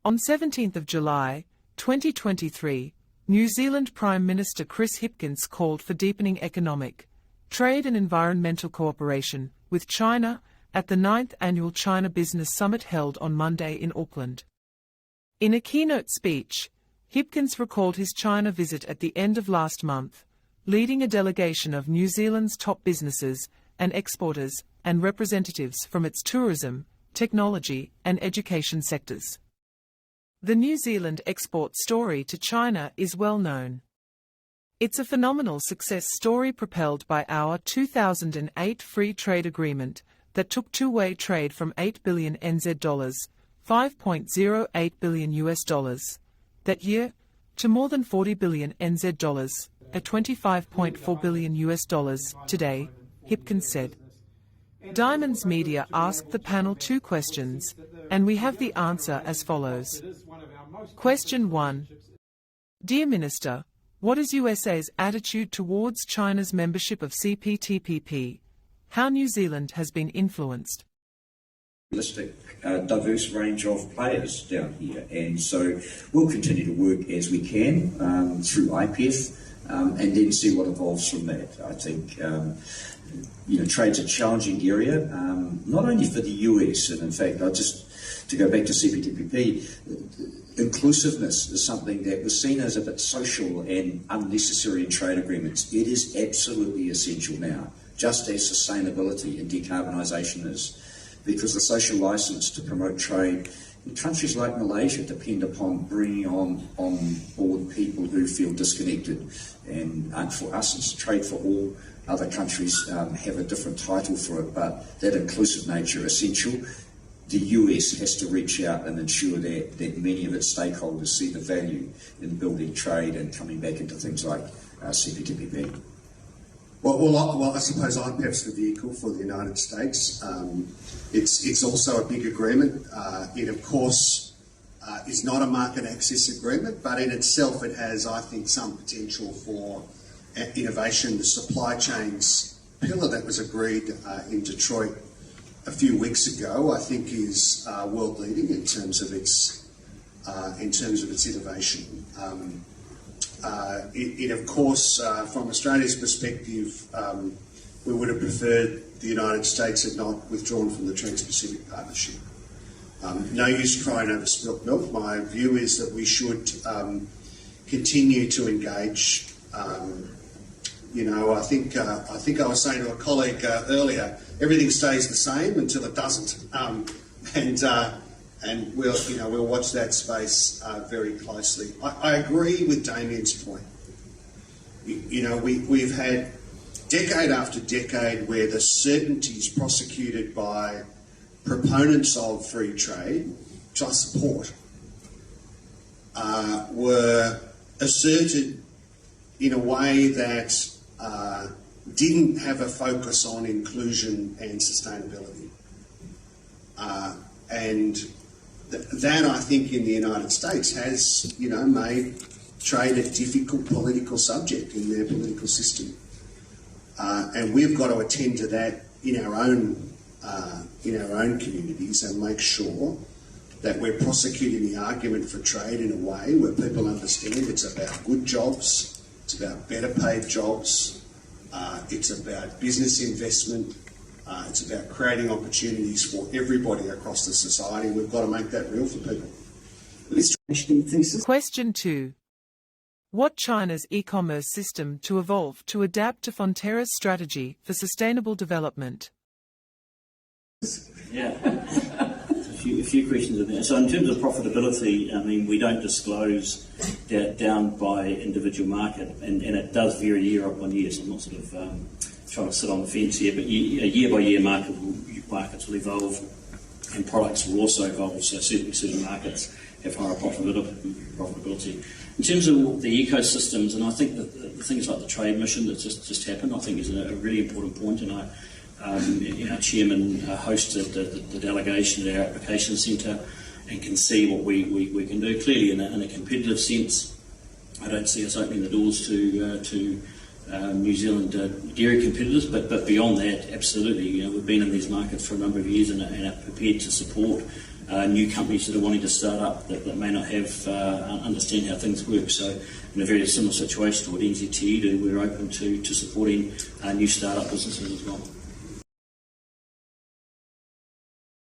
On 17th of July, 2023, New Zealand Prime Minister Chris Hipkins called for deepening economic, trade and environmental cooperation with China at the 9th Annual China Business Summit held on Monday in Auckland. In a keynote speech, Hipkins recalled his China visit at the end of last month, leading a delegation of New Zealand's top businesses and exporters and representatives from its tourism, technology and education sectors. The New Zealand export story to China is well known. It's a phenomenal success story propelled by our 2008 free trade agreement that took two-way trade from 8 billion NZ dollars, $5.08 billion US dollars, that year, to more than 40 billion NZ dollars, at $25.4 billion US dollars today, Hipkins said. Diamonds Media asked the panel two questions, and we have the answer as follows. Question 1. Dear Minister, what is USA's attitude towards China's membership of CPTPP? How New Zealand has been influenced? Diverse range of players down here, and so we'll continue to work as we can through IPEF and then see what evolves from that. I think trade's a challenging area, not only for the US, and in fact, to go back to CPTPP, inclusiveness is something that was seen as a bit social and unnecessary in trade agreements. It is absolutely essential now, just as sustainability and decarbonisation is, because the social licence to promote trade in countries like Malaysia depend upon bringing on board people who feel disconnected. And for us, it's trade for all. Other countries have a different title for it, but that inclusive nature is essential. The US has to reach out and ensure that many of its stakeholders see the value in building trade and coming back into things like CPTPP. Well, I suppose IPEF's the vehicle for the United States. It's also a big agreement. It, of course, is not a market access agreement, but in itself it has, I think, some potential for innovation. The supply chains pillar that was agreed in Detroit a few weeks ago, I think, is world leading in terms of its innovation. It of course, from Australia's perspective, we would have preferred the United States had not withdrawn from the Trans-Pacific Partnership. No use crying over spilt milk. My view is that we should continue to engage. I think I was saying to a colleague earlier, everything stays the same until it doesn't, and we'll watch that space very closely. I agree with Damien's point. We've had decade after decade where the certainties prosecuted by proponents of free trade, which I support, were asserted in a way that didn't have a focus on inclusion and sustainability. And that, I think, in the United States has, made trade a difficult political subject in their political system. And we've got to attend to that in our own communities and make sure that we're prosecuting the argument for trade in a way where people understand it's about good jobs, it's about better paid jobs, it's about business investment, it's about creating opportunities for everybody across the society. We've got to make that real for people. Question 2. What China's e-commerce system to evolve to adapt to Fonterra's strategy for sustainable development? Yeah, a few questions in there. So in terms of profitability, we don't disclose down by individual market, and it does vary year on year, so I'm not sort of trying to sit on the fence here, but year by year markets will evolve and products will also evolve, so certainly certain markets have higher profitability. In terms of the ecosystems, and I think that the things like the trade mission that just happened, I think is a really important point, and our chairman hosted the delegation at our application centre and can see what we can do. Clearly, in a competitive sense, I don't see us opening the doors to New Zealand dairy competitors, but beyond that, absolutely, we've been in these markets for a number of years and are prepared to support new companies that are wanting to start up that may not have understand how things work. So in a very similar situation to what NZTE do, we're open to supporting new start-up businesses as well.